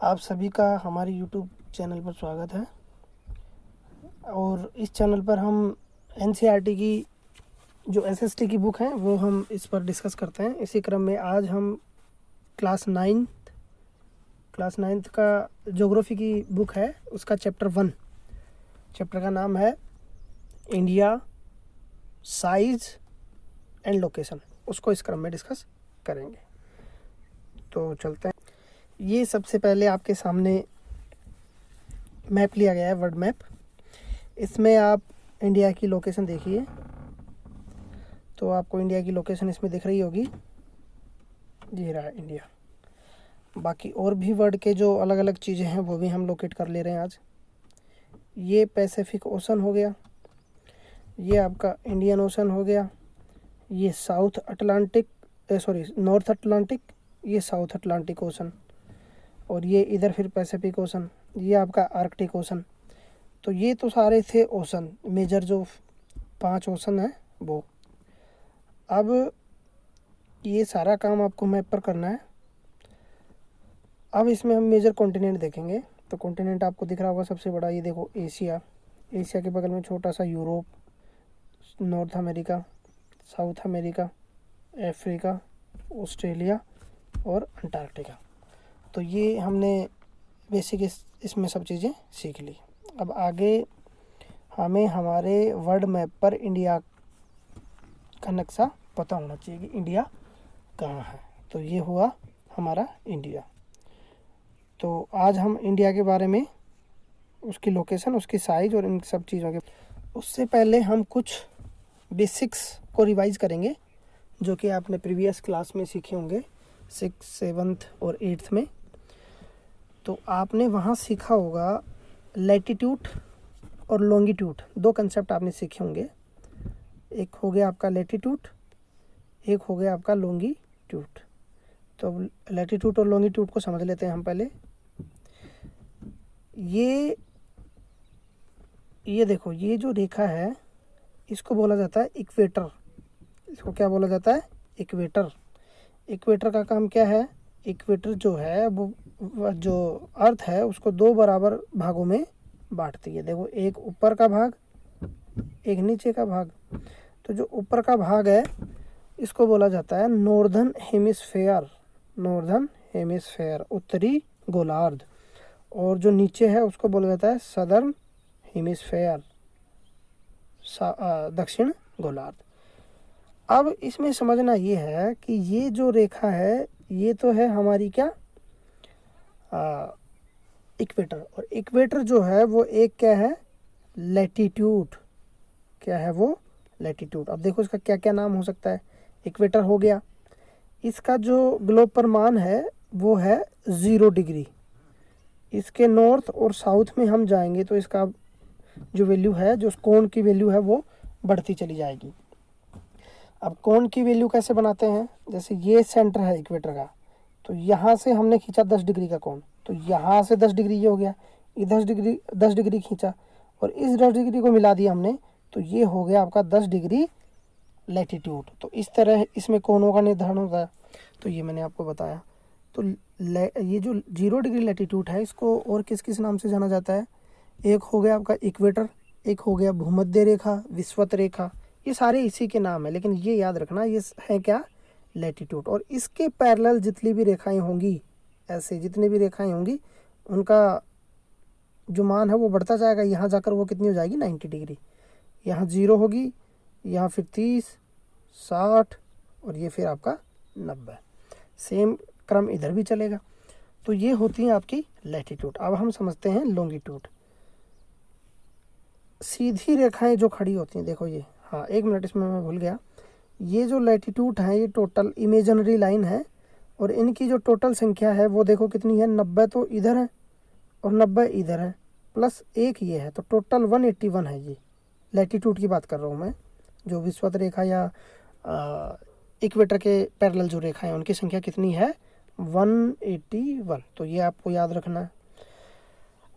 आप सभी का हमारे YouTube चैनल पर स्वागत है। और इस चैनल पर हम NCERT की जो SST की बुक है वो हम इस पर डिस्कस करते हैं। इसी क्रम में आज हम क्लास नाइन्थ का ज्योग्राफी की बुक है, उसका चैप्टर 1, चैप्टर का नाम है इंडिया, साइज एंड लोकेशन। उसको इस क्रम में डिस्कस करेंगे। तो चलते हैं। ये सबसे पहले आपके सामने मैप लिया गया है, वर्ल्ड मैप। इसमें आप इंडिया की लोकेशन देखिए, तो आपको इंडिया की लोकेशन इसमें दिख रही होगी। ये रहा इंडिया। बाकी और भी वर्ल्ड के जो अलग अलग चीज़ें हैं वो भी हम लोकेट कर ले रहे हैं आज। ये पैसिफिक ओशन हो गया, ये आपका इंडियन ओशन हो गया, ये नॉर्थ अटलांटिक, ये साउथ अटलांटिक ओशन, और ये इधर फिर पैसिफिक ओशन, ये आपका आर्कटिक ओशन। तो ये तो सारे थे ओशन, मेजर जो 5 ओशन है वो। अब ये सारा काम आपको मैप पर करना है। अब इसमें हम मेजर कॉन्टिनेंट देखेंगे। तो कॉन्टिनेंट आपको दिख रहा होगा सबसे बड़ा, ये देखो एशिया। एशिया के बगल में छोटा सा Europe, north America, south America, Africa, Australia और अंटार्कटिका। तो ये हमने बेसिक इसमें सब चीज़ें सीख ली। अब आगे हमें हमारे वर्ल्ड मैप पर इंडिया का नक्शा पता होना चाहिए कि इंडिया कहाँ है। तो ये हुआ हमारा इंडिया। तो आज हम इंडिया के बारे में, उसकी लोकेशन, उसकी साइज और इन सब चीज़ों के, उससे पहले हम कुछ बेसिक्स को रिवाइज करेंगे जो कि आपने प्रीवियस क्लास में सीखे होंगे 6th, 7th और 8th में। तो आपने वहाँ सीखा होगा लैटिट्यूड और लॉन्गिट्यूड, 2 कंसेप्ट आपने सीखे होंगे। एक हो गया आपका लैटिट्यूड, एक हो गया आपका लॉन्गिट्यूड। तो लैटिट्यूड और लॉन्गिट्यूड को समझ लेते हैं हम पहले। ये देखो, ये जो रेखा है इसको बोला जाता है इक्वेटर। इसको क्या बोला जाता है? इक्वेटर। इक्वेटर का काम क्या है? इक्वेटर जो है वो जो अर्थ है उसको 2 बराबर भागों में बांटती है। देखो, एक ऊपर का भाग, एक नीचे का भाग। तो जो ऊपर का भाग है इसको बोला जाता है नॉर्दर्न हेमिस्फेयर, नॉर्दर्न हेमिस्फेयर, उत्तरी गोलार्ध। और जो नीचे है उसको बोला जाता है सदर्न हेमिस्फेयर, दक्षिण गोलार्ध। अब इसमें समझना ये है कि ये जो रेखा है ये तो है हमारी क्या, इक्वेटर। और इक्वेटर जो है वो एक क्या है, लैटिट्यूड। क्या है वो? लैटिट्यूड। अब देखो इसका क्या क्या नाम हो सकता है। इक्वेटर हो गया, इसका जो ग्लोब पर मान है वो है 0 डिग्री। इसके नॉर्थ और साउथ में हम जाएंगे तो इसका जो वैल्यू है, जो कोण की वैल्यू है वो बढ़ती चली जाएगी। अब कोण की वैल्यू कैसे बनाते हैं? जैसे ये सेंटर है इक्वेटर का, तो यहाँ से हमने खींचा 10 डिग्री का कोण, तो यहाँ से 10 डिग्री ये हो गया, इधर 10 डिग्री खींचा और इस 10 डिग्री को मिला दिया हमने, तो ये हो गया आपका 10 डिग्री लैटिट्यूड। तो इस तरह इसमें कोणों का निर्धारण होता है। तो ये मैंने आपको बताया। तो ये जो 0 डिग्री लैटिट्यूड है इसको और किस किस नाम से जाना जाता है? एक हो गया आपका इक्वेटर, एक हो गया भूमध्य रेखा, विषुवत रेखा। ये सारे इसी के नाम है, लेकिन ये याद रखना ये है क्या, लैटिट्यूड। और इसके पैरेलल जितनी भी रेखाएं होंगी, ऐसे जितनी भी रेखाएं होंगी उनका जो मान है वो बढ़ता जाएगा। यहाँ जाकर वो कितनी हो जाएगी, 90 डिग्री। यहाँ 0 होगी, यहाँ फिर 30, 60 और ये फिर आपका 90। सेम क्रम इधर भी चलेगा। तो ये होती है आपकी लैटिट्यूड। अब हम समझते हैं लॉन्गिट्यूड। सीधी रेखाएं जो खड़ी होती हैं, देखो ये, हाँ 1 मिनट, इसमें मैं भूल गया। ये जो लैटिट्यूड है ये टोटल इमेजिनरी लाइन है, और इनकी जो टोटल संख्या है वो देखो कितनी है, 90 तो इधर है और 90 इधर है, प्लस 1 ये है, तो टोटल 181 है। ये लैटिट्यूड की बात कर रहा हूँ मैं। जो विषुवत रेखा या इक्वेटर के पैरेलल जो रेखा है उनकी संख्या कितनी है, 181। तो ये आपको याद रखना है।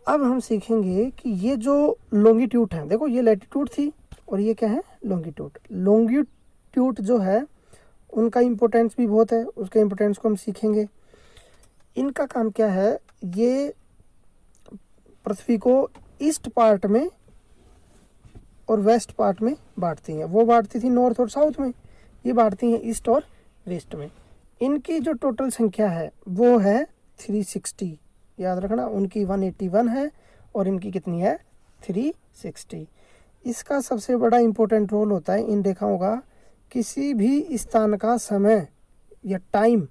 अब हम सीखेंगे कि ये जो लॉन्गिट्यूड है, देखो ये लैटिट्यूड थी और ये क्या है, लॉन्गिट्यूड। लॉन्गिट्यूड जो है उनका इम्पोर्टेंस भी बहुत है, उसके इम्पोर्टेंस को हम सीखेंगे। इनका काम क्या है, ये पृथ्वी को ईस्ट पार्ट में और वेस्ट पार्ट में बांटती हैं। वो बांटती थी नॉर्थ और साउथ में, ये बांटती हैं ईस्ट और वेस्ट में। इनकी जो टोटल संख्या है वो है 360, याद रखना। उनकी 181 है और इनकी कितनी है 360। इसका सबसे बड़ा इम्पोर्टेंट रोल होता है इन रेखाओं का किसी भी स्थान का समय या टाइम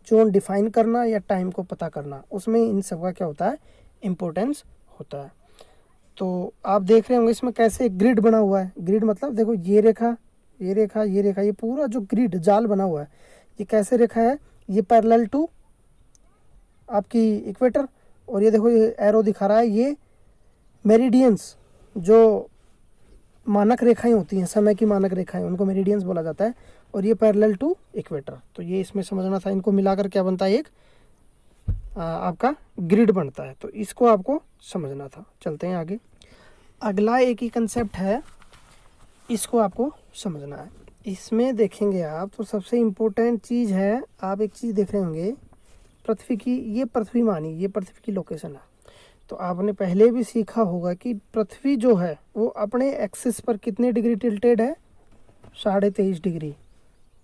जोन डिफाइन करना या टाइम को पता करना, उसमें इन सब का क्या होता है, इम्पोर्टेंस होता है। तो आप देख रहे होंगे इसमें कैसे ग्रिड बना हुआ है। ग्रिड मतलब देखो ये रेखा, ये रेखा, ये रेखा, ये पूरा जो ग्रिड जाल बना हुआ है ये कैसे रेखा है, ये पैरेलल टू आपकी इक्वेटर। और ये देखो ये एरो दिखा रहा है, ये मेरिडियंस जो मानक रेखाएं होती हैं, समय की मानक रेखाएं, उनको मेरिडियंस बोला जाता है। और ये पैरेलल टू इक्वेटर। तो ये इसमें समझना था, इनको मिलाकर क्या बनता है, एक आपका ग्रिड बनता है। तो इसको आपको समझना था। चलते हैं आगे। अगला एक ही कंसेप्ट है, इसको आपको समझना है। इसमें देखेंगे आप तो सबसे इम्पोर्टेंट चीज़ है, आप एक चीज़ देख रहे होंगे पृथ्वी की, ये पृथ्वी मानी, ये पृथ्वी की लोकेशन है। तो आपने पहले भी सीखा होगा कि पृथ्वी जो है वो अपने एक्सिस पर कितने डिग्री टिल्टेड है, 23.5 डिग्री,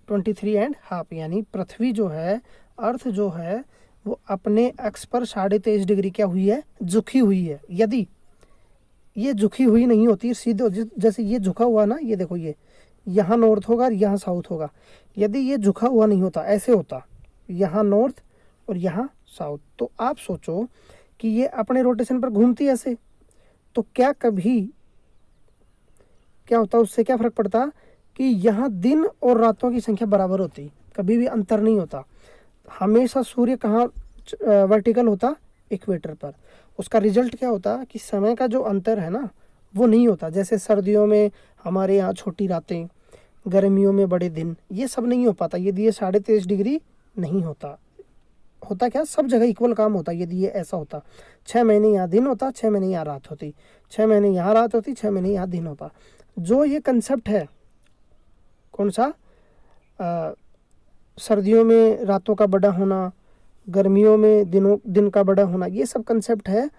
23.5। यानी पृथ्वी जो है, अर्थ जो है, वो अपने एक्स पर 23.5 डिग्री क्या हुई है, झुकी हुई है। यदि ये झुकी हुई नहीं होती सीधे, जैसे ये झुका हुआ ना, ये देखो ये यहाँ नॉर्थ होगा और यहाँ साउथ होगा। यदि ये झुका हुआ नहीं होता, ऐसे होता, यहाँ नॉर्थ और यहाँ साउथ, तो आप सोचो कि ये अपने रोटेशन पर घूमती ऐसे, तो क्या कभी क्या होता, उससे क्या फ़र्क पड़ता कि यहाँ दिन और रातों की संख्या बराबर होती, कभी भी अंतर नहीं होता। हमेशा सूर्य कहाँ वर्टिकल होता, इक्वेटर पर। उसका रिजल्ट क्या होता कि समय का जो अंतर है ना वो नहीं होता। जैसे सर्दियों में हमारे यहाँ छोटी रातें, गर्मियों में बड़े दिन, ये सब नहीं हो पाता यदि ये 23.5 डिग्री नहीं होता। होता क्या, सब जगह इक्वल काम होता यदि ये ऐसा होता। 6 महीने यहाँ दिन होता, 6 महीने यहाँ रात होती, 6 महीने यहाँ रात होती, 6 महीने यहाँ दिन होता। जो ये कंसेप्ट है, कौन सा, सर्दियों में रातों का बड़ा होना, गर्मियों में दिन का बड़ा होना, ये सब कंसेप्ट है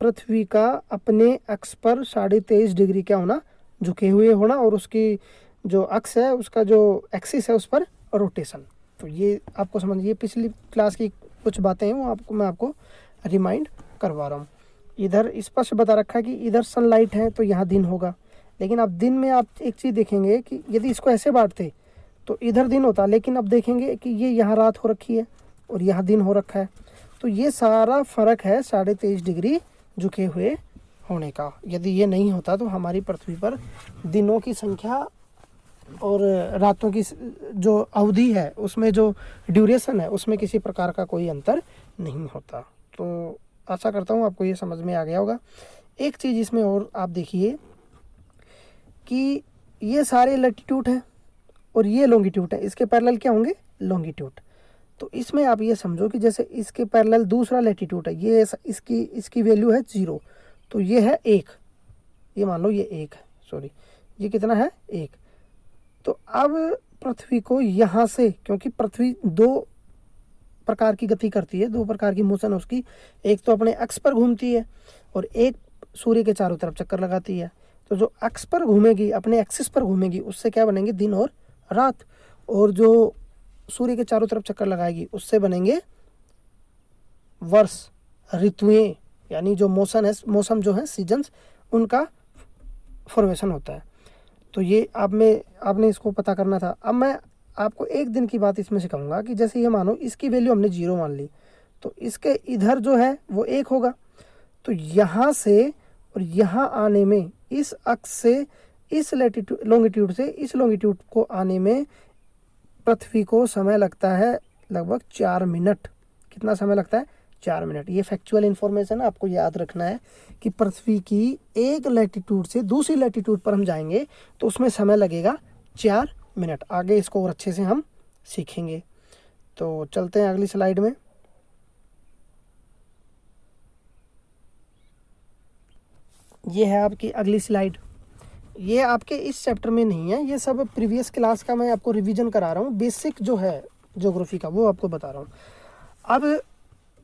पृथ्वी का अपने अक्ष पर 23.5 डिग्री क्या होना, झुके हुए होना, और उसकी जो अक्ष है, उसका जो एक्सिस है, उस पर रोटेशन। तो ये आपको समझिए, पिछली क्लास की कुछ बातें हैं वो मैं आपको रिमाइंड करवा रहा हूँ। इधर स्पष्ट बता रखा है कि इधर सनलाइट है तो यहाँ दिन होगा। लेकिन अब दिन में आप एक चीज़ देखेंगे कि यदि इसको ऐसे बांटते तो इधर दिन होता, लेकिन अब देखेंगे कि ये यहाँ रात हो रखी है और यहाँ दिन हो रखा है। तो ये सारा फ़र्क है 23.5 डिग्री झुके हुए होने का। यदि ये नहीं होता तो हमारी पृथ्वी पर दिनों की संख्या और रातों की जो अवधि है, उसमें जो ड्यूरेशन है, उसमें किसी प्रकार का कोई अंतर नहीं होता। तो आशा करता हूँ आपको ये समझ में आ गया होगा। एक चीज़ इसमें और आप देखिए कि ये सारे लैटिट्यूड हैं और ये लॉन्गिट्यूड है, इसके पैरेलल क्या होंगे, लॉन्गिट्यूड। तो इसमें आप ये समझो कि जैसे इसके पैरेलल दूसरा लैटिट्यूड है, ये इसकी वैल्यू है 0, तो ये है 1, ये मान लो ये 1 है, सॉरी ये कितना है, 1। तो अब पृथ्वी को यहाँ से, क्योंकि पृथ्वी 2 प्रकार की गति करती है, 2 प्रकार की मोशन है उसकी, एक तो अपने अक्ष पर घूमती है और एक सूर्य के चारों तरफ चक्कर लगाती है। तो जो अक्ष पर घूमेगी, अपने एक्सिस पर घूमेगी, उससे क्या बनेंगे, दिन और रात। और जो सूर्य के चारों तरफ चक्कर लगाएगी उससे बनेंगे वर्ष, ऋतुएं, यानी जो मौसम जो है, सीजन्स, उनका फॉर्मेशन होता है। तो ये आपने इसको पता करना था। अब मैं आपको एक दिन की बात इसमें सिखाऊंगा कि जैसे ये मानो इसकी वैल्यू हमने 0 मान ली, तो इसके इधर जो है वो 1 होगा। तो यहाँ से और यहाँ आने में, इस अक्ष से इस लॉन्गिट्यूड से इस लॉन्गिट्यूड को आने में पृथ्वी को समय लगता है लगभग 4 मिनट। कितना समय लगता है, 4 मिनट। ये फैक्चुअल इन्फॉर्मेशन आपको याद रखना है कि पृथ्वी की एक लैटिट्यूड से दूसरी लैटिट्यूड पर हम जाएंगे तो उसमें समय लगेगा 4 मिनट। आगे इसको और अच्छे से हम सीखेंगे। तो चलते हैं अगली स्लाइड में। ये है आपकी अगली स्लाइड। ये आपके इस चैप्टर में नहीं है, ये सब प्रीवियस क्लास का मैं आपको रिवीजन करा रहा हूँ। बेसिक जो है ज्योग्राफी का वो आपको बता रहा हूँ। अब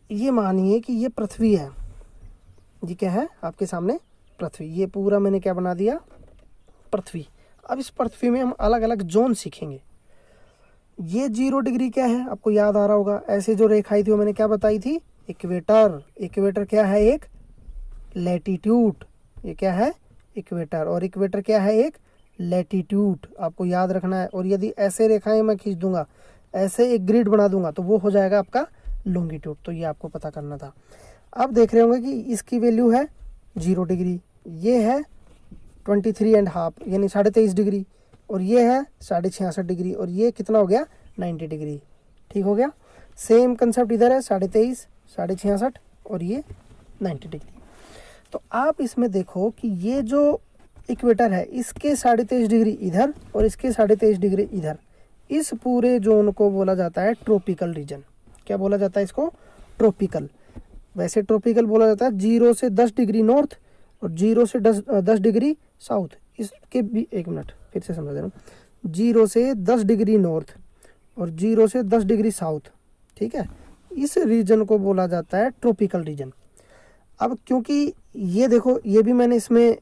ये मानिए कि ये पृथ्वी है, ये क्या है आपके सामने पृथ्वी, ये पूरा मैंने क्या बना दिया पृथ्वी। अब इस पृथ्वी में हम अलग अलग जोन सीखेंगे। ये 0 डिग्री क्या है आपको याद आ रहा होगा, ऐसे जो रेखाएं थी वो मैंने क्या बताई थी, इक्वेटर। इक्वेटर क्या है, एक लैटिट्यूड, ये क्या है इक्वेटर, और इक्वेटर क्या है एक लैटिट्यूड, आपको याद रखना है। और यदि ऐसे रेखाएं मैं खींच दूंगा, ऐसे एक ग्रिड बना दूंगा, तो वो हो जाएगा आपका लॉन्गिट्यूड। तो ये आपको पता करना था। अब देख रहे होंगे कि इसकी वैल्यू है 0 डिग्री, ये है 23.5 यानी 23.5 डिग्री, और ये है 66.5 डिग्री, और ये कितना हो गया 90 डिग्री। ठीक हो गया। सेम कंसेप्ट इधर है 23.5, 66.5 और ये 90 डिग्री। तो आप इसमें देखो कि ये जो इक्वेटर है इसके 23.5 डिग्री इधर और इसके 23.5 डिग्री इधर, इस पूरे जोन को बोला जाता है ट्रॉपिकल रीजन। क्या बोला जाता है इसको, ट्रॉपिकल। वैसे ट्रॉपिकल बोला जाता है 0 से 10 डिग्री नॉर्थ और 0 से 10 डिग्री साउथ, इसके भी, एक मिनट फिर से समझा दे रहा हूँ, 0 से 10 डिग्री नॉर्थ और 0 से 10 डिग्री साउथ, ठीक है, इस रीजन को बोला जाता है ट्रॉपिकल रीजन। अब क्योंकि ये देखो ये भी मैंने इसमें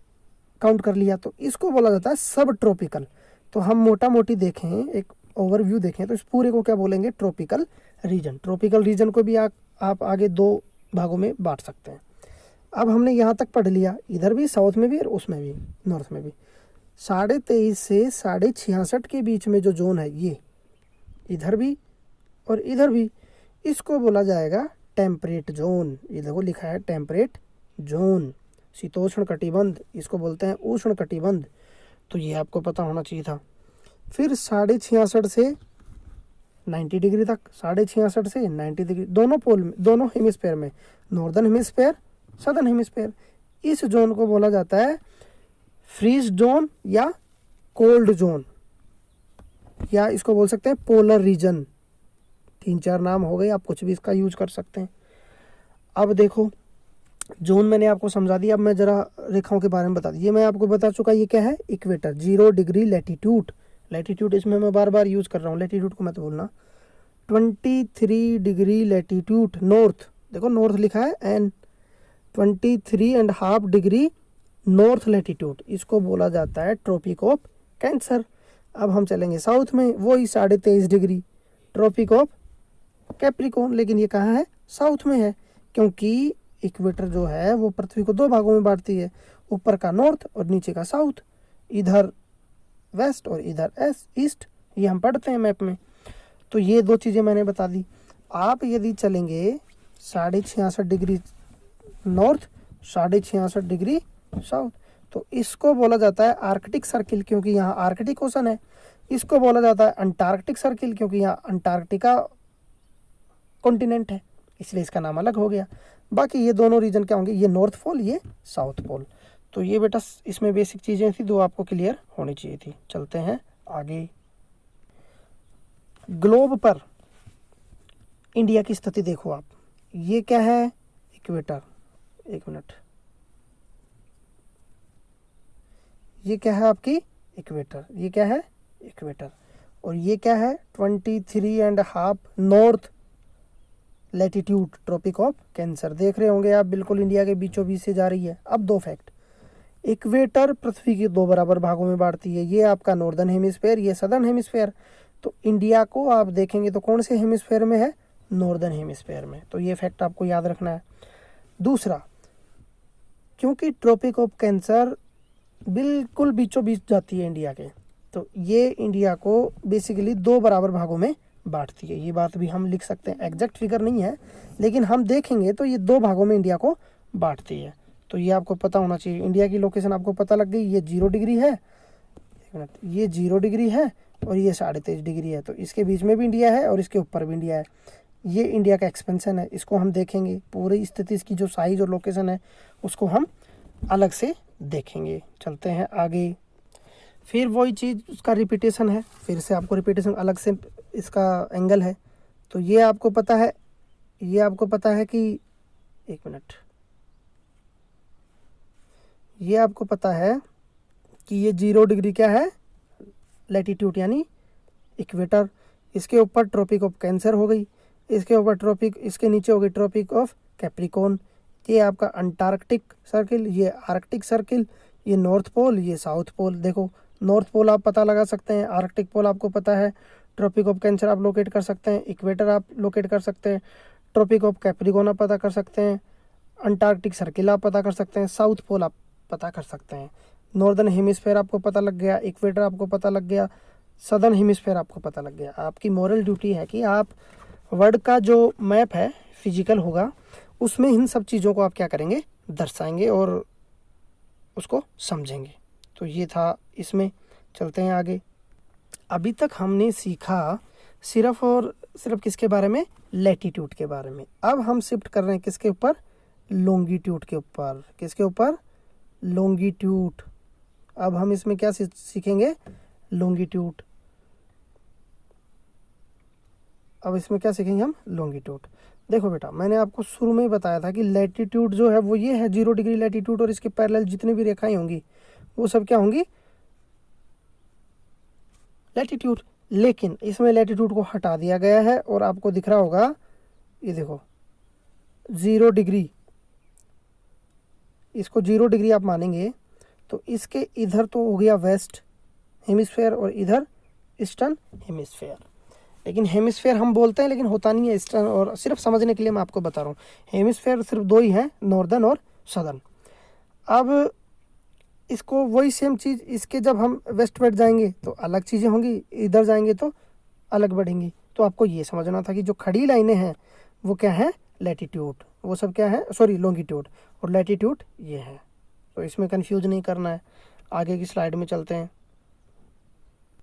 काउंट कर लिया, तो इसको बोला जाता है सब ट्रॉपिकल। तो हम मोटा मोटी देखें, एक ओवरव्यू देखें, तो इस पूरे को क्या बोलेंगे, ट्रॉपिकल रीजन। ट्रॉपिकल रीजन को भी आप आगे 2 भागों में बांट सकते हैं। अब हमने यहाँ तक पढ़ लिया, इधर भी साउथ में भी और उसमें भी नॉर्थ में भी। 23.5 से 66.5 के बीच में जो जोन है, ये इधर भी और इधर भी, इसको बोला जाएगा टेम्परेट जोन। ये देखो लिखा है टेम्परेट जोन, शीतोष्ण कटिबंध, इसको बोलते हैं उष्ण कटिबंध। तो ये आपको पता होना चाहिए था। फिर 66.5 से 90 डिग्री तक, 66.5 से 90 डिग्री, दोनों पोल में, दोनों हेमिस्फेयर में, नॉर्दर्न हेमिस्फेयर, सदर्न हेमिस्फेयर, इस जोन को बोला जाता है फ्रीज जोन या कोल्ड जोन, या इसको बोल सकते हैं पोलर रीजन। 3-4 नाम हो गए, आप कुछ भी इसका यूज कर सकते हैं। अब देखो जोन मैंने आपको समझा दिया, अब मैं जरा रेखाओं के बारे में बता दी। ये मैं आपको बता चुका, ये क्या है इक्वेटर, 0 डिग्री लैटिट्यूड। लैटिट्यूड इसमें मैं बार बार यूज कर रहा हूँ, लैटिट्यूड को मत भूलना। 23 डिग्री लैटिट्यूड नॉर्थ, देखो नॉर्थ लिखा है एंड 23.5 डिग्री नॉर्थ लैटिट्यूड, इसको बोला जाता है ट्रॉपिक ऑफ कैंसर। अब हम चलेंगे साउथ में, वही 23.5 डिग्री ट्रॉपिक ऑफ कैप्रिकॉर्न, लेकिन ये कहाँ है, साउथ में है, क्योंकि इक्वेटर जो है वो पृथ्वी को 2 भागों में बांटती है, ऊपर का नॉर्थ और नीचे का साउथ, इधर वेस्ट और इधर ईस्ट, ये हम पढ़ते हैं मैप में। तो ये 2 चीज़ें मैंने बता दी। आप यदि चलेंगे 66.5 डिग्री नॉर्थ, 66.5 डिग्री साउथ, तो इसको बोला जाता है आर्कटिक सर्किल, क्योंकि यहाँ आर्कटिक ओशन है। इसको बोला जाता है अंटार्कटिक सर्किल, क्योंकि यहाँ अंटार्कटिका कॉन्टिनेंट है, इसलिए इसका नाम अलग हो गया। बाकी ये दोनों रीजन क्या होंगे, ये नॉर्थ पोल, ये साउथ पोल। तो ये बेटा इसमें बेसिक चीज़ें थी, 2 आपको क्लियर होनी चाहिए थी। चलते हैं आगे। ग्लोब पर इंडिया की स्थिति देखो आप, ये क्या है इक्वेटर, एक मिनट, ये क्या है आपकी इक्वेटर, ये क्या है इक्वेटर, और ये क्या है 23.5 north latitude Tropic of Cancer. देख रहे होंगे आप, बिल्कुल इंडिया के बीचों बीच से जा रही है। अब 2 फैक्ट, इक्वेटर पृथ्वी के 2 बराबर भागों में बांटती है, ये आपका नॉर्दर्न हेमिस्फेयर, ये सदर्न हेमिस्फेयर। तो इंडिया को आप देखेंगे तो कौन से हेमिस्फेयर में है, नॉर्दर्न हेमिस्फेयर में। तो ये फैक्ट आपको याद रखना है। दूसरा, क्योंकि ट्रॉपिक ऑफ कैंसर बिल्कुल बीचों बीच जाती है इंडिया के, तो ये इंडिया को बेसिकली 2 बराबर भागों में बांटती है। ये बात भी हम लिख सकते हैं, एग्जैक्ट फिगर नहीं है, लेकिन हम देखेंगे तो ये 2 भागों में इंडिया को बांटती है। तो ये आपको पता होना चाहिए। इंडिया की लोकेशन आपको पता लग गई, ये 0 डिग्री है, एक मिनट, ये 0 डिग्री है और ये 23.5 डिग्री है, तो इसके बीच में भी इंडिया है और इसके ऊपर भी इंडिया है। ये इंडिया का एक्सपेंशन है, इसको हम देखेंगे, पूरी स्थिति इसकी जो साइज और लोकेशन है उसको हम अलग से देखेंगे। चलते हैं आगे। फिर वही चीज़, उसका रिपीटेशन है, फिर से आपको रिपीटेशन अलग से इसका एंगल है। तो ये आपको पता है, ये आपको पता है कि, एक मिनट, ये आपको पता है कि ये 0 डिग्री क्या है लैटिट्यूड यानी इक्वेटर, इसके ऊपर ट्रॉपिक ऑफ कैंसर हो गई। इसके ऊपर ट्रॉपिक, इसके नीचे होगी ट्रॉपिक ऑफ कैप्रिकॉर्न। ये आपका अंटार्कटिक सर्किल, ये आर्कटिक सर्किल, ये नॉर्थ पोल, ये साउथ पोल। देखो नॉर्थ पोल आप पता लगा सकते हैं, आर्कटिक पोल आपको पता है, ट्रॉपिक ऑफ कैंसर आप लोकेट कर सकते हैं, इक्वेटर आप लोकेट कर सकते हैं, ट्रॉपिक ऑफ कैप्रिकॉर्न आप पता कर सकते हैं, अंटार्कटिक सर्किल आप पता कर सकते हैं, साउथ पोल आप पता कर सकते हैं। नॉर्दर्न हेमिस्फेयर आपको पता लग गया, इक्वेटर आपको पता लग गया, सदर्न हेमिस्फेयर आपको पता लग गया। आपकी मॉरल ड्यूटी है कि आप वर्ल्ड का जो मैप है फिजिकल होगा उसमें इन सब चीज़ों को आप क्या करेंगे, दर्शाएंगे और उसको समझेंगे। तो ये था इसमें। चलते हैं आगे। अभी तक हमने सीखा सिर्फ और सिर्फ किसके बारे में, लैटिट्यूड के बारे में। अब हम शिफ्ट कर रहे हैं किसके ऊपर, लॉन्गिट्यूड के ऊपर। किसके ऊपर, लॉन्गिट्यूड। अब हम इसमें क्या सीखेंगे, लॉन्गिट्यूड। अब इसमें क्या सीखेंगे हम, लॉन्गिट्यूड। देखो बेटा, मैंने आपको शुरू में ही बताया था कि लैटिट्यूड जो है वो ये है 0 डिग्री लैटिट्यूड, और इसके पैरेलल जितनी भी रेखाएं होंगी वो सब क्या होंगी, लैटिट्यूड। लेकिन इसमें लैटिट्यूड को हटा दिया गया है और आपको दिख रहा होगा, ये देखो 0 डिग्री, इसको 0 डिग्री आप मानेंगे तो इसके इधर तो हो गया वेस्ट हेमिस्फेयर और इधर ईस्टर्न हेमिस्फेयर। लेकिन हेमिस्फेयर हम बोलते हैं लेकिन होता नहीं है ईस्टर्न, और सिर्फ समझने के लिए मैं आपको बता रहा हूँ, हेमिस्फेयर सिर्फ 2 ही हैं, नॉर्दर्न और सदर्न। अब इसको वही सेम चीज़, इसके जब हम वेस्टवर्ड जाएंगे तो अलग चीज़ें होंगी, इधर जाएंगे तो अलग बढ़ेंगी। तो आपको ये समझना था कि जो खड़ी लाइनें हैं वो क्या है, लैटिट्यूड, वो सब क्या है, सॉरी लॉन्गिट्यूड, और लैटिट्यूड ये है। तो इसमें कंफ्यूज नहीं करना है। आगे की स्लाइड में चलते हैं।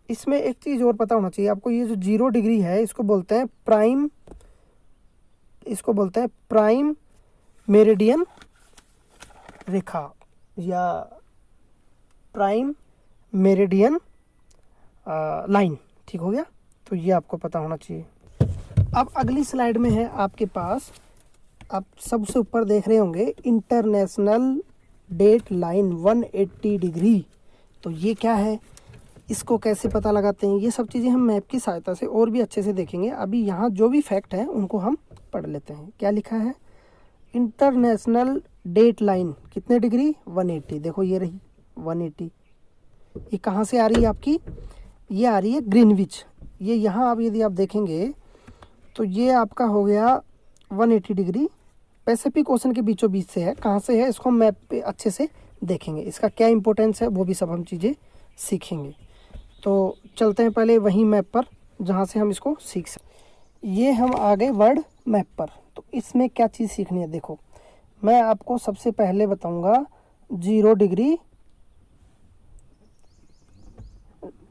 इसमें एक चीज़ और पता होना चाहिए आपको, ये जो 0 डिग्री है इसको बोलते हैं प्राइम, इसको बोलते हैं प्राइम मेरिडियन रेखा या प्राइम मेरिडियन लाइन। ठीक हो गया, तो ये आपको पता होना चाहिए। अब अगली स्लाइड में है आपके पास, आप सबसे ऊपर देख रहे होंगे इंटरनेशनल डेट लाइन 180 डिग्री। तो ये क्या है, इसको कैसे पता लगाते हैं, ये सब चीज़ें हम मैप की सहायता से और भी अच्छे से देखेंगे। अभी यहाँ जो भी फैक्ट है उनको हम पढ़ लेते हैं। क्या लिखा है, इंटरनेशनल डेट लाइन कितने डिग्री, 180। देखो ये रही 180। ये कहाँ से आ रही है आपकी, ये आ रही है ग्रीनविच। ये यहाँ अब यदि आप देखेंगे तो ये आपका हो गया 180 डिग्री, पैसिफिक ओशन के बीचों बीच से है। कहाँ से है, इसको हम मैप पे अच्छे से देखेंगे, इसका क्या इंपॉर्टेंस है वो भी सब हम चीज़ें सीखेंगे। तो चलते हैं पहले वहीं मैप पर जहाँ से हम इसको सीख सकते। ये हम आ गए वर्ल्ड मैप पर। तो इसमें क्या चीज़ सीखनी है, देखो मैं आपको सबसे पहले बताऊंगा 0 डिग्री,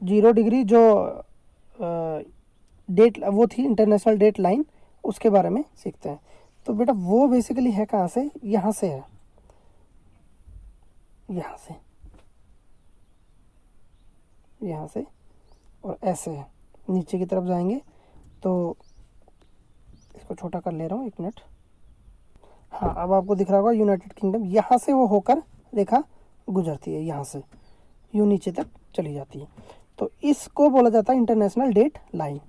0 डिग्री जो डेट वो थी इंटरनेशनल डेट लाइन, उसके बारे में सीखते हैं। तो बेटा वो बेसिकली है कहाँ से, यहाँ से है, यहाँ से, यहाँ से और ऐसे है, नीचे की तरफ जाएंगे तो इसको छोटा कर ले रहा हूँ, 1 मिनट। हाँ अब आपको दिख रहा होगा यूनाइटेड किंगडम, यहाँ से वो होकर रेखा गुजरती है, यहाँ से यूँ नीचे तक चली जाती है। तो इसको बोला जाता है इंटरनेशनल डेट लाइन।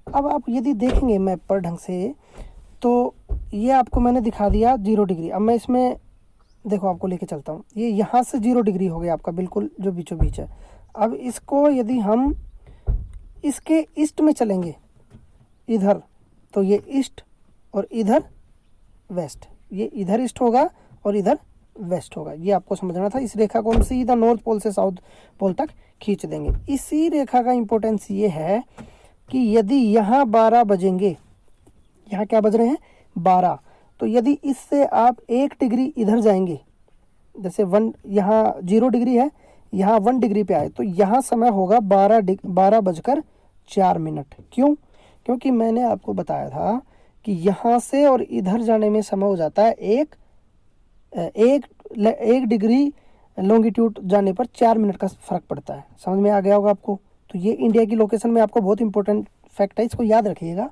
अब आप यदि देखेंगे मैप पर ढंग से तो ये आपको मैंने दिखा दिया 0 डिग्री। अब मैं इसमें देखो आपको लेके चलता हूँ, ये यहाँ से 0 डिग्री हो गया आपका बिल्कुल जो बीचों बीच है। अब इसको यदि हम इसके ईस्ट में चलेंगे इधर, तो ये ईस्ट और इधर वेस्ट, ये इधर ईस्ट होगा और इधर वेस्ट होगा। ये आपको समझना था। इस रेखा को हम सीधा नॉर्थ पोल से साउथ पोल तक खींच देंगे। इसी रेखा का इम्पोर्टेंस ये है कि यदि यहाँ 12 बजेंगे, यहाँ क्या बज रहे हैं 12, तो यदि इससे आप 1 डिग्री इधर जाएंगे, जैसे 1 यहाँ 0 डिग्री है, यहाँ 1 डिग्री पे आए तो यहाँ समय होगा 12 बजकर 4 मिनट। क्यों, क्योंकि मैंने आपको बताया था कि यहाँ से और इधर जाने में समय हो जाता है एक डिग्री लॉन्गिट्यूड जाने पर 4 मिनट का फ़र्क पड़ता है। समझ में आ गया होगा आपको। तो ये इंडिया की लोकेशन में आपको बहुत इंपॉर्टेंट फैक्ट है, इसको याद रखिएगा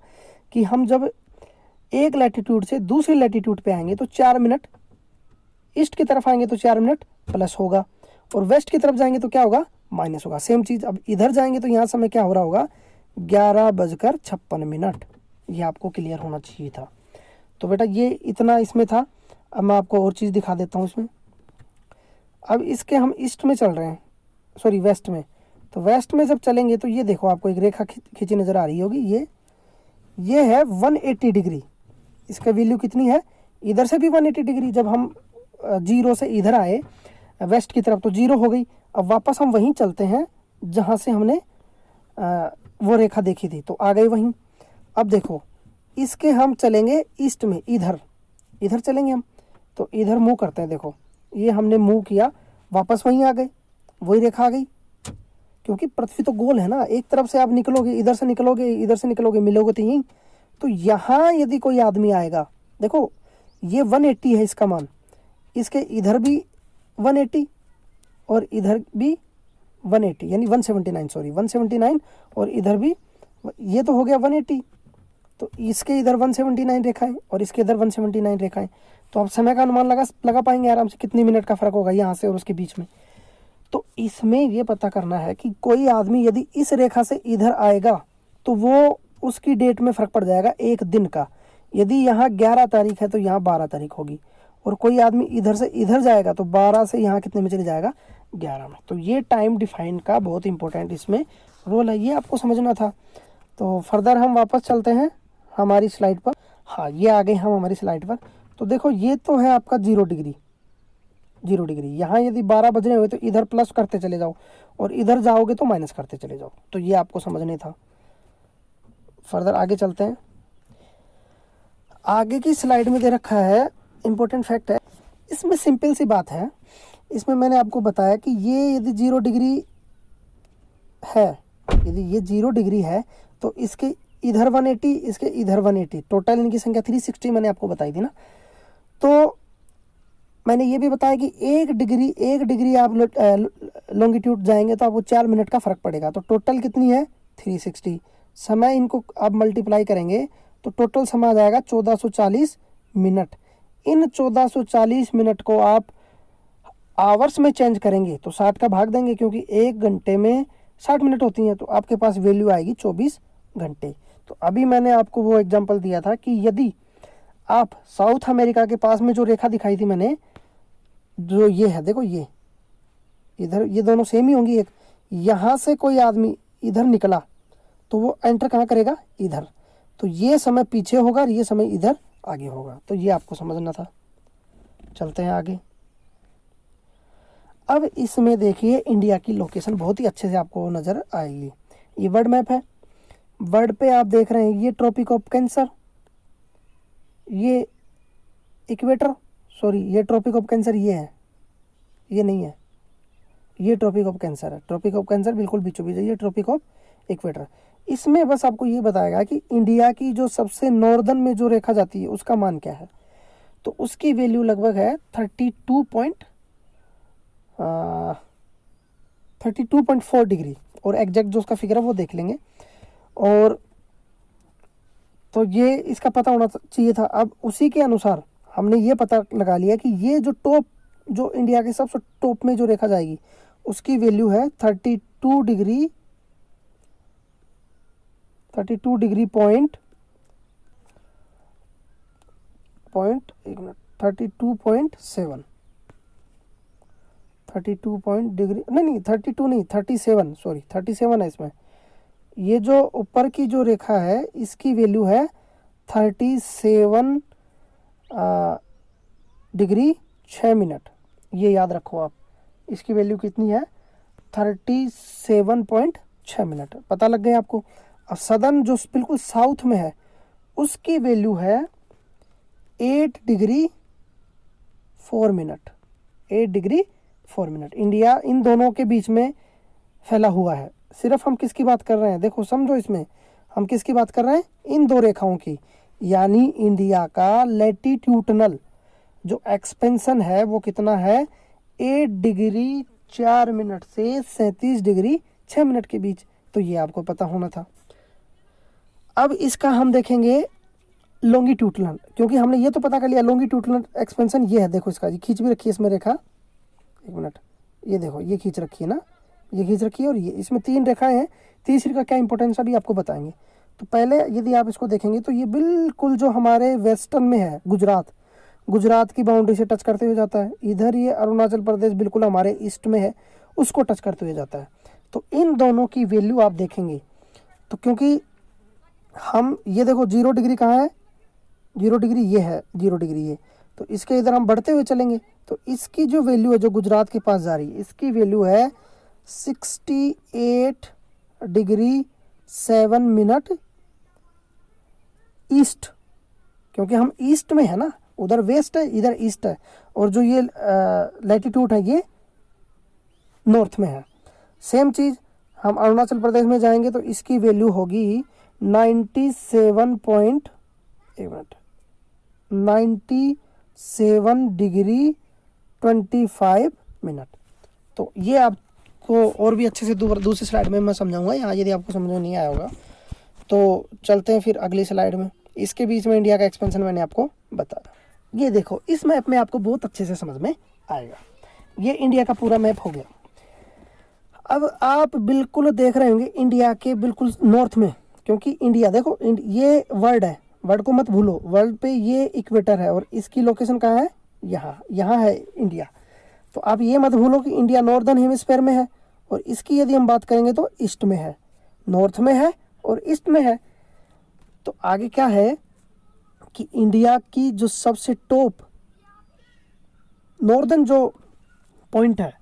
कि हम जब एक लैटिट्यूड से दूसरी लैटिट्यूड पे आएंगे तो 4 मिनट, ईस्ट की तरफ आएंगे तो 4 मिनट प्लस होगा, और वेस्ट की तरफ जाएंगे तो क्या होगा, माइनस होगा। सेम चीज़ अब इधर जाएंगे तो यहाँ समय क्या हो रहा होगा 11 बजकर 56 मिनट। ये आपको क्लियर होना चाहिए था। तो बेटा ये इतना इसमें था। अब मैं आपको और चीज़ दिखा देता हूँ इसमें। अब इसके हम ईस्ट में चल रहे हैं, सॉरी वेस्ट में। तो वेस्ट में जब चलेंगे तो ये देखो आपको एक रेखा खींची नज़र आ रही होगी। ये है 180 डिग्री। इसका वैल्यू कितनी है? इधर से भी 180 डिग्री। जब हम 0 से इधर आए वेस्ट की तरफ तो 0 हो गई। अब वापस हम वहीं चलते हैं जहाँ से हमने वो रेखा देखी थी, तो आ गए वहीं। अब देखो इसके हम चलेंगे ईस्ट में, इधर चलेंगे हम। तो इधर मूव करते हैं। देखो ये हमने मूव किया, वापस वहीं आ गए, वही रेखा आ गई। क्योंकि पृथ्वी तो गोल है ना, एक तरफ से आप निकलोगे, इधर से निकलोगे, इधर से निकलोगे, मिलोगे तो यहीं। तो यहाँ यदि कोई आदमी आएगा, देखो ये 180 है इसका मान, इसके इधर भी 180 और इधर भी 180, यानी 179, सॉरी 179, और इधर भी, ये तो हो गया 180। तो इसके इधर 179 रेखा है और इसके इधर 179 रेखा है। तो आप समय का अनुमान लगा पाएंगे आराम से कितनी मिनट का फ़र्क होगा यहाँ से और उसके बीच में। तो इसमें ये पता करना है कि कोई आदमी यदि इस रेखा से इधर आएगा तो वो उसकी डेट में फ़र्क पड़ जाएगा एक दिन का। यदि यहाँ 11 तारीख है तो यहाँ 12 तारीख होगी। और कोई आदमी इधर से इधर जाएगा तो 12 से यहाँ कितने में चले जाएगा? 11 में। तो ये टाइम डिफाइन का बहुत इंपॉर्टेंट इसमें रोल है, ये आपको समझना था। तो फर्दर हम वापस चलते हैं हमारी स्लाइड पर। हाँ, ये आ गए हम हमारी स्लाइड पर। तो देखो ये तो है आपका 0 डिग्री। यहाँ यदि 12 बज रहे हुए तो इधर प्लस करते चले जाओ और इधर जाओगे तो माइनस करते चले जाओ। तो ये आपको समझने था। फर्दर आगे चलते हैं। आगे की स्लाइड में दे रखा है, इंपॉर्टेंट फैक्ट है इसमें, सिंपल सी बात है। इसमें मैंने आपको बताया कि ये यदि 0 डिग्री है, यदि ये 0 डिग्री है तो इसके इधर 180, इसके इधर 180, टोटल इनकी संख्या 360 मैंने आपको बताई थी ना। तो मैंने ये भी बताया कि 1 डिग्री आप लॉन्गिट्यूड जाएंगे तो आपको 4 मिनट का फ़र्क पड़ेगा। तो टोटल कितनी है? 360। समय इनको आप मल्टीप्लाई करेंगे तो टोटल समय आ जाएगा 1440 मिनट। इन 1440 मिनट को आप आवर्स में चेंज करेंगे तो 60 का भाग देंगे, क्योंकि 1 घंटे में 60 मिनट होती हैं, तो आपके पास वैल्यू आएगी 24 घंटे। तो अभी मैंने आपको वो एग्जांपल दिया था कि यदि आप साउथ अमेरिका के पास में जो रेखा दिखाई थी मैंने, जो ये है, देखो ये इधर, ये दोनों सेम ही होंगी। एक यहाँ से कोई आदमी इधर निकला तो वो एंटर कहाँ करेगा? इधर। तो ये समय पीछे होगा और ये समय इधर आगे होगा। तो ये आपको समझना था। चलते हैं आगे। अब इसमें देखिए इंडिया की लोकेशन बहुत ही अच्छे से आपको नज़र आएगी। ये वर्ल्ड मैप है। वर्ल्ड पे आप देख रहे हैं ये ट्रॉपिक ऑफ कैंसर, ये इक्वेटर, सॉरी ये ट्रॉपिक ऑफ कैंसर ये है, ये नहीं है, ये ट्रॉपिक ऑफ कैंसर है। ट्रॉपिक ऑफ कैंसर बिल्कुल बीचों बीच है, ये ट्रॉपिक ऑफ इक्वेटर। इसमें बस आपको ये बताएगा कि इंडिया की जो सबसे नॉर्दर्न में जो रेखा जाती है उसका मान क्या है। तो उसकी वैल्यू लगभग है 32.4 डिग्री, और एग्जैक्ट जो उसका फिगर है वो देख लेंगे। और तो ये इसका पता होना चाहिए था। अब उसी के अनुसार हमने ये पता लगा लिया कि ये जो टॉप, जो इंडिया के सबसे टॉप में जो रेखा जाएगी उसकी वैल्यू है 32 डिग्री पॉइंट 32.7 32 पॉइंट डिग्री, नहीं 32 नहीं, 37, सॉरी 37 है इसमें। ये जो ऊपर की जो रेखा है इसकी वैल्यू है 37 डिग्री 6 मिनट। ये याद रखो आप, इसकी वैल्यू कितनी है? 37.6 मिनट। पता लग गया आपको। अब सदर्न जो बिल्कुल साउथ में है उसकी वैल्यू है 8 degree 4 minute. 8 degree 4 minute. India in दोनों के बीच में फैला हुआ है। सिर्फ हम किसकी बात कर रहे हैं? देखो समझो, इसमें हम किसकी बात कर रहे हैं? इन दो रेखाओं की। यानी इंडिया का लैटिट्यूडनल जो एक्सपेंशन है वो कितना है? 8 डिग्री 4 मिनट से 37 डिग्री 6 मिनट के बीच। तो ये आपको पता होना था। अब इसका हम देखेंगे लॉन्गिट्यूडनल, क्योंकि हमने ये तो पता कर लिया लॉन्गिट्यूडनल एक्सपेंशन ये है। देखो इसका, ये खींच भी रखी है इसमें रेखा, एक मिनट, ये देखो ये खींच रखी है ना, ये खींच रखी है, और ये इसमें 3 रेखाएं हैं। तीसरी का क्या इंपॉर्टेंस अभी आपको बताएंगे। तो पहले यदि आप इसको देखेंगे तो ये बिल्कुल जो हमारे वेस्टर्न में है, गुजरात की बाउंड्री से टच करते हुए जाता है। इधर ये अरुणाचल प्रदेश बिल्कुल हमारे ईस्ट में है, उसको टच करते हुए जाता है। तो इन दोनों की वैल्यू आप देखेंगे तो क्योंकि हम ये देखो 0 डिग्री कहाँ है, 0 डिग्री ये है, 0 डिग्री ये, तो इसके इधर हम बढ़ते हुए चलेंगे तो इसकी जो वैल्यू है जो गुजरात के पास जा रही है, इसकी वैल्यू है 68 डिग्री 7 मिनट ईस्ट, क्योंकि हम ईस्ट में है ना, उधर वेस्ट है इधर ईस्ट है, और जो ये लैटिट्यूड है ये नॉर्थ में है। सेम चीज़ हम अरुणाचल प्रदेश में जाएंगे तो इसकी वैल्यू होगी 97 डिग्री 25 मिनट। तो ये आपको और भी अच्छे से दूसरी स्लाइड में मैं समझाऊंगा, यहाँ यदि आपको समझ में नहीं आया होगा तो चलते हैं फिर अगली स्लाइड में। इसके बीच में इंडिया का एक्सपेंशन मैंने आपको बताया। ये देखो इस मैप में आपको बहुत अच्छे से समझ में आएगा। ये इंडिया का पूरा मैप हो गया। अब आप बिल्कुल देख रहे होंगे इंडिया के बिल्कुल नॉर्थ में, क्योंकि इंडिया देखो ये वर्ल्ड है, वर्ल्ड को मत भूलो, वर्ल्ड पे ये इक्वेटर है और इसकी लोकेशन कहाँ है, यहाँ है इंडिया। तो आप ये मत भूलो कि इंडिया नॉर्दर्न हेमिस्फीयर में है, और इसकी यदि हम बात करेंगे तो ईस्ट में है, नॉर्थ में है और ईस्ट में है। तो आगे क्या है कि इंडिया की जो सबसे टॉप नॉर्दर्न जो पॉइंट है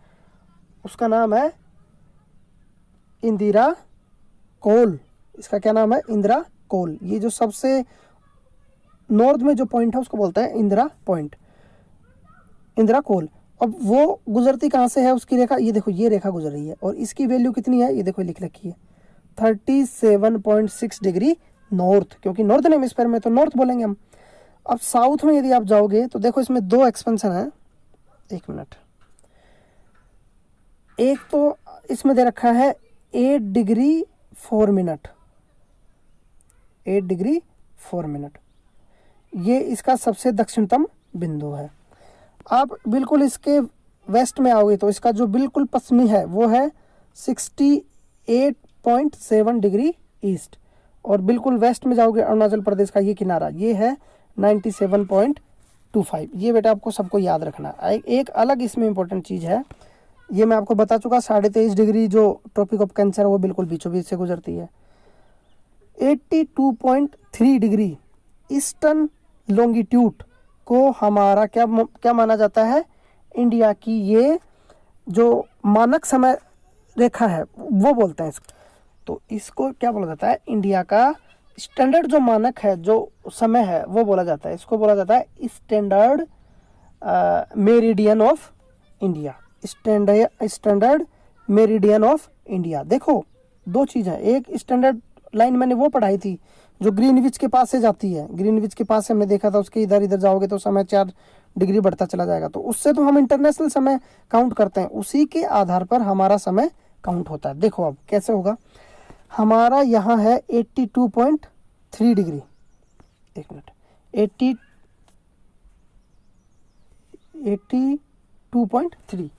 उसका नाम है इंदिरा कोल। इसका क्या नाम है, इंदिरा कोल। ये जो सबसे नॉर्थ में जो पॉइंट है उसको बोलते हैं इंदिरा पॉइंट, इंदिरा कोल। अब वो गुजरती कहाँ से है उसकी रेखा, ये देखो ये रेखा गुजर रही है और इसकी वैल्यू कितनी है, ये देखो लिख रखी है 37.6 डिग्री नॉर्थ, क्योंकि नॉर्थन हेमिस्फीयर में तो नॉर्थ बोलेंगे हम। अब साउथ में यदि आप जाओगे तो देखो इसमें 2 एक्सपेंशन है, एक मिनट। एक तो इसमें दे रखा है 8 डिग्री 4 मिनट, 8 डिग्री 4 मिनट, ये इसका सबसे दक्षिणतम बिंदु है। आप बिल्कुल इसके वेस्ट में आओगे तो इसका जो बिल्कुल पश्चिमी है वो है 68.7 डिग्री ईस्ट, और बिल्कुल वेस्ट में जाओगे अरुणाचल प्रदेश का ये किनारा ये है 97.25। ये बेटा आपको सबको याद रखना। एक अलग इसमें इंपॉर्टेंट चीज़ है, ये मैं आपको बता चुका, 23.5 डिग्री जो ट्रॉपिक ऑफ कैंसर है वो बिल्कुल बीचों बीच से गुजरती है। 82.3 डिग्री ईस्टर्न लॉन्गिट्यूड को हमारा क्या माना जाता है, इंडिया की ये जो मानक समय रेखा है वो बोलते हैं इसको। तो इसको क्या बोला जाता है, इंडिया का स्टैंडर्ड जो मानक है जो समय है वो बोला जाता है, इसको बोला जाता है standard meridian of India, standard meridian of India. देखो 2 चीज़ है, एक स्टैंडर्ड लाइन मैंने वो पढ़ाई थी जो ग्रीनविच के पास से जाती है, ग्रीनविच के पास से हमने देखा था, उसके इधर इधर जाओगे तो समय 4 डिग्री बढ़ता चला जाएगा। तो उससे तो हम इंटरनेशनल समय काउंट करते हैं, उसी के आधार पर हमारा समय काउंट होता है। देखो अब कैसे होगा, हमारा यहाँ है 82.3 डिग्री, एक मिनट, 82.3।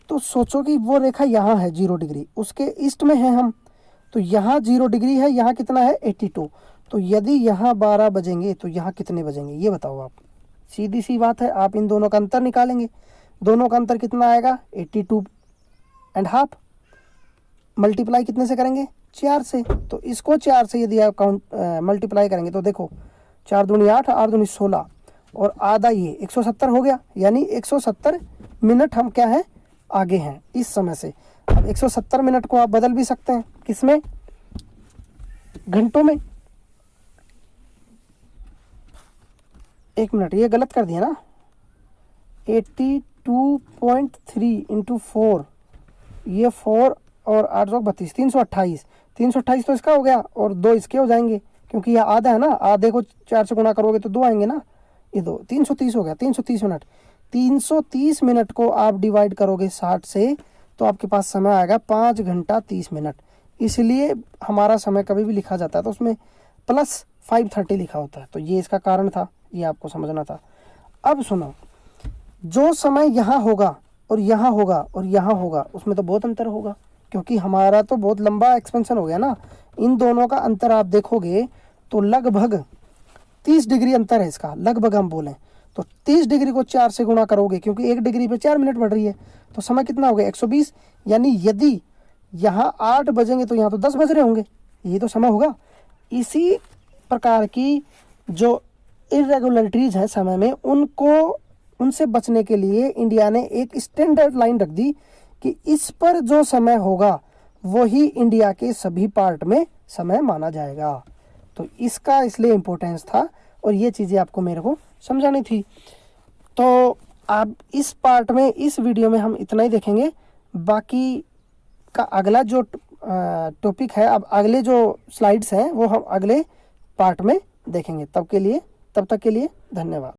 तो सोचो कि वो रेखा यहाँ है 0 डिग्री, उसके ईस्ट में है हम, तो यहाँ 0 डिग्री है, यहाँ कितना है 82। तो यदि यहाँ 12 बजेंगे तो यहाँ कितने बजेंगे ये बताओ आप, सीधी सी बात है, आप इन दोनों का अंतर निकालेंगे। दोनों का अंतर कितना आएगा 82.5, मल्टीप्लाई कितने से करेंगे 4 से। तो इसको 4 से यदि आप मल्टीप्लाई करेंगे तो देखो 4 दूनी 8, 8 दूनी 16 और आधा ये 170 हो गया, यानी 170 मिनट हम क्या है आगे हैं इस समय से। अब 170 मिनट को आप बदल भी सकते हैं, किसमें, घंटों में। एक मिनट, ये गलत कर दिया ना, 82.3 इंटू 4, ये 4 और 8 32, 328, 328 तो इसका हो गया और 2 इसके हो जाएंगे, क्योंकि यह आधा है ना, आधे को 4 से गुणा करोगे तो 2 आएंगे ना, ये 2, 330 हो गया, 330 मिनट। 330 मिनट को आप डिवाइड करोगे 60 से तो आपके पास समय आएगा 5 घंटा 30 मिनट। इसलिए हमारा समय कभी भी लिखा जाता है तो उसमें +530 लिखा होता है, तो ये इसका कारण था, ये आपको समझना था। अब सुनो, जो समय यहाँ होगा और यहाँ होगा और यहाँ होगा उसमें तो बहुत अंतर होगा, क्योंकि हमारा तो बहुत लंबा एक्सपेंशन हो गया ना। इन दोनों का अंतर आप देखोगे तो लगभग 30 डिग्री अंतर है इसका, लगभग हम बोलें तो 30 डिग्री को 4 से गुणा करोगे, क्योंकि 1 डिग्री पे 4 मिनट बढ़ रही है, तो समय कितना हो गया 120। यानी यदि यहाँ 8 बजेंगे तो यहाँ तो 10 बज रहे होंगे, यही तो समय होगा। इसी प्रकार की जो इरेगुलरिटीज़ हैं समय में, उनसे बचने के लिए इंडिया ने एक स्टैंडर्ड लाइन रख दी कि इस पर जो समय होगा वही इंडिया के सभी पार्ट में समय माना जाएगा। तो इसका इसलिए इम्पोर्टेंस था और ये चीज़ें आपको मेरे को समझानी थी। तो आप इस पार्ट में, इस वीडियो में हम इतना ही देखेंगे। बाकी का अगला जो टॉपिक है, अब अगले जो स्लाइड्स हैं वो हम अगले पार्ट में देखेंगे। तब तक के लिए धन्यवाद।